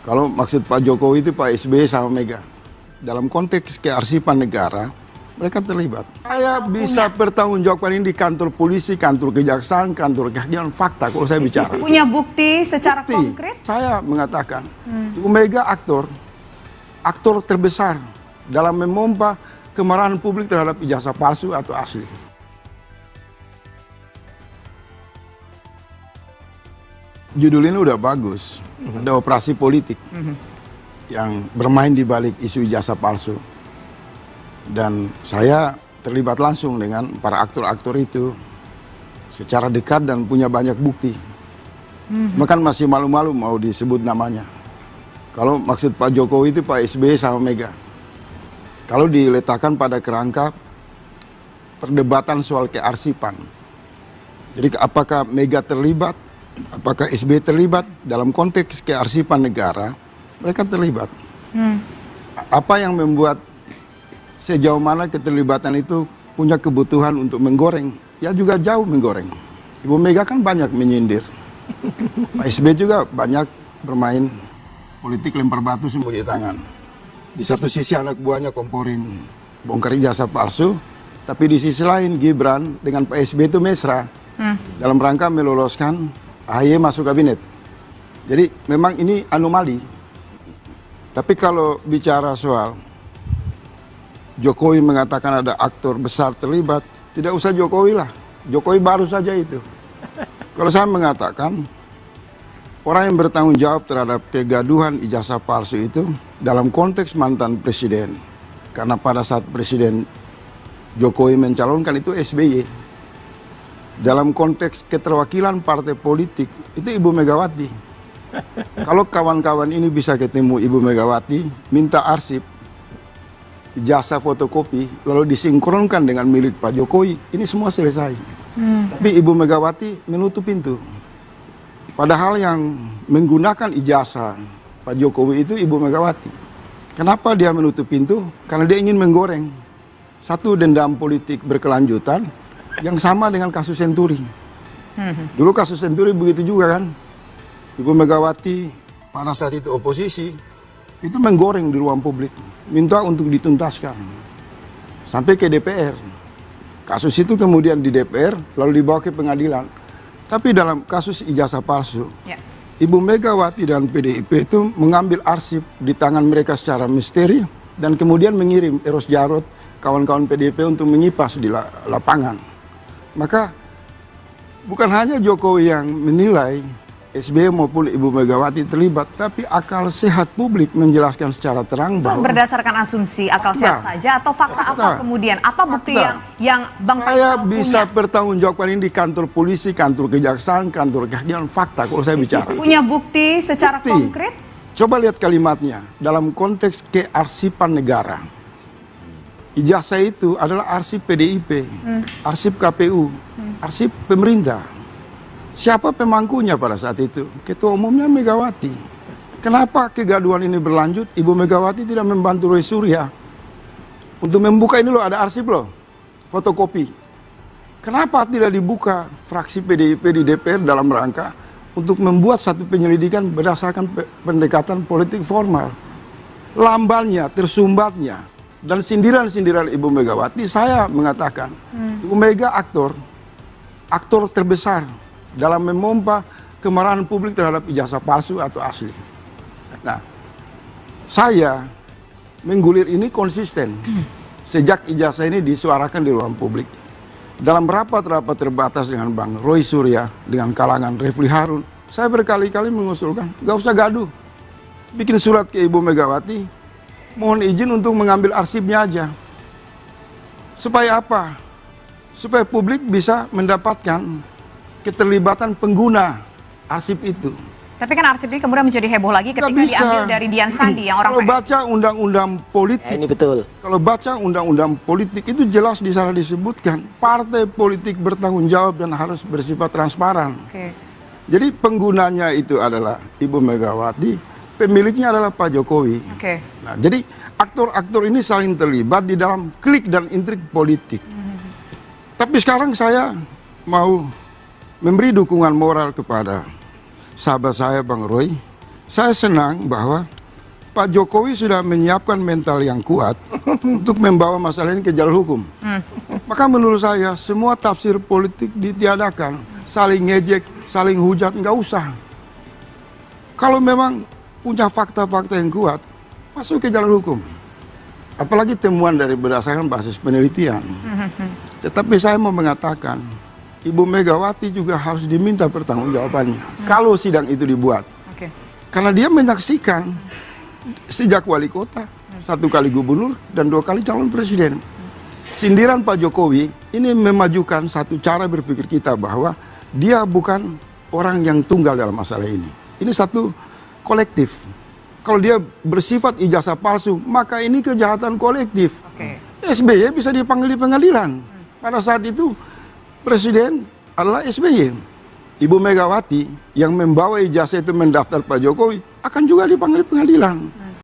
Kalau maksud Pak Jokowi itu Pak SBY sama Mega. Dalam konteks kearsipan negara, mereka terlibat. Saya bisa pertanggungjawabkan ini di kantor polisi, kantor kejaksaan, kantor kehakiman, fakta kalau saya bicara. Punya bukti secara konkret? Saya mengatakan, Ibu Mega aktor terbesar dalam memompa kemarahan publik terhadap ijazah palsu atau asli. Judul ini udah bagus, ada operasi politik yang bermain di balik isu ijazah palsu. Dan saya terlibat langsung dengan para aktor-aktor itu secara dekat dan punya banyak bukti. Bahkan masih malu-malu mau disebut namanya. Kalau maksud Pak Jokowi itu Pak SBY sama Mega. Kalau diletakkan pada kerangka perdebatan soal kearsipan. Jadi apakah Mega terlibat? Apakah SBY terlibat dalam konteks kearsipan negara? Mereka terlibat. Apa yang membuat sejauh mana keterlibatan itu punya kebutuhan untuk menggoreng? Ya juga jauh menggoreng. Ibu Mega kan banyak menyindir. Pak SBY juga banyak bermain politik lempar batu sembunyi tangan. Di satu sisi anak buahnya komporin bongkar ijazah palsu, tapi di sisi lain Gibran dengan Pak SBY itu mesra dalam rangka meloloskan AHY masuk kabinet. Jadi memang ini anomali. Tapi kalau bicara soal Jokowi mengatakan ada aktor besar terlibat, tidak usah Jokowi lah. Jokowi baru saja itu. Kalau saya mengatakan orang yang bertanggung jawab terhadap kegaduhan ijazah palsu itu dalam konteks mantan presiden. Karena pada saat Presiden Jokowi mencalonkan itu SBY. Dalam konteks keterwakilan partai politik, itu Ibu Megawati. Kalau kawan-kawan ini bisa ketemu Ibu Megawati, minta arsip, jasa fotokopi, lalu disinkronkan dengan milik Pak Jokowi, ini semua selesai. Tapi Ibu Megawati menutup pintu. Padahal yang menggunakan ijazah Pak Jokowi itu Ibu Megawati. Kenapa dia menutup pintu? Karena dia ingin menggoreng satu dendam politik berkelanjutan, yang sama dengan kasus Senturi. Dulu kasus Senturi begitu juga kan. Ibu Megawati pada saat itu oposisi, itu menggoreng di ruang publik. Minta untuk dituntaskan. Sampai ke DPR. Kasus itu kemudian di DPR, lalu dibawa ke pengadilan. Tapi dalam kasus ijazah palsu, Ibu Megawati dan PDIP itu mengambil arsip di tangan mereka secara misteri, dan kemudian mengirim Eros Jarot, kawan-kawan PDIP untuk mengipas di lapangan. Maka bukan hanya Jokowi yang menilai SBY maupun Ibu Megawati terlibat, tapi akal sehat publik menjelaskan secara terang bahwa berdasarkan asumsi akal sehat saja atau fakta apa kemudian? Apa bukti yang Bang saya Faisal bisa punya? pertanggungjawabkan ini di kantor polisi, kantor kejaksaan, kantor kehakiman, fakta kalau saya bicara. Punya bukti secara konkret? Coba lihat kalimatnya dalam konteks kearsipan negara. Ijazah itu adalah arsip PDIP, arsip KPU, arsip pemerintah. Siapa pemangkunya pada saat itu? Ketua umumnya Megawati. Kenapa kegaduhan ini berlanjut? Ibu Megawati tidak membantu Roy Surya untuk membuka ini loh, ada arsip loh, fotokopi. Kenapa tidak dibuka fraksi PDIP di DPR dalam rangka untuk membuat satu penyelidikan berdasarkan pendekatan politik formal? Lambannya, tersumbatnya, dan sindiran-sindiran Ibu Megawati, saya mengatakan Ibu Mega aktor terbesar dalam memompa kemarahan publik terhadap ijazah palsu atau asli. Nah, saya menggulir ini konsisten sejak ijazah ini disuarakan di ruang publik. Dalam rapat-rapat terbatas dengan Bang Roy Surya, dengan kalangan Refli Harun, saya berkali-kali mengusulkan, gak usah gaduh. Bikin surat ke Ibu Megawati, mohon izin untuk mengambil arsipnya aja. Supaya apa? Supaya publik bisa mendapatkan keterlibatan pengguna arsip itu. Tapi kan arsip ini kemudian menjadi heboh lagi ketika diambil dari Dian Sandi yang orang Kalau baca undang-undang politik, ini betul. Kalau baca undang-undang politik itu jelas di sana disebutkan partai politik bertanggung jawab dan harus bersifat transparan. Jadi penggunanya itu adalah Ibu Megawati, pemiliknya adalah Pak Jokowi. Nah, jadi aktor-aktor ini saling terlibat di dalam klik dan intrik politik. Tapi sekarang saya mau memberi dukungan moral kepada sahabat saya Bang Roy saya senang bahwa Pak Jokowi sudah menyiapkan mental yang kuat untuk membawa masalah ini ke jalur hukum. Maka menurut saya semua tafsir politik ditiadakan, saling ngejek, saling hujat, nggak usah. Kalau memang punya fakta-fakta yang kuat, masuk ke jalur hukum. Apalagi temuan dari berdasarkan basis penelitian. Tetapi saya mau mengatakan, Ibu Megawati juga harus diminta pertanggungjawabannya kalau sidang itu dibuat. Karena dia menyaksikan sejak wali kota, 1 kali gubernur, dan 2 kali calon presiden. Sindiran Pak Jokowi ini memajukan satu cara berpikir kita bahwa dia bukan orang yang tunggal dalam masalah ini. Ini satu kolektif. Kalau dia bersifat ijazah palsu, maka ini kejahatan kolektif. SBY bisa dipanggil di pengadilan. Pada saat itu presiden adalah SBY. Ibu Megawati yang membawa ijazah itu mendaftar Pak Jokowi akan juga dipanggil di pengadilan.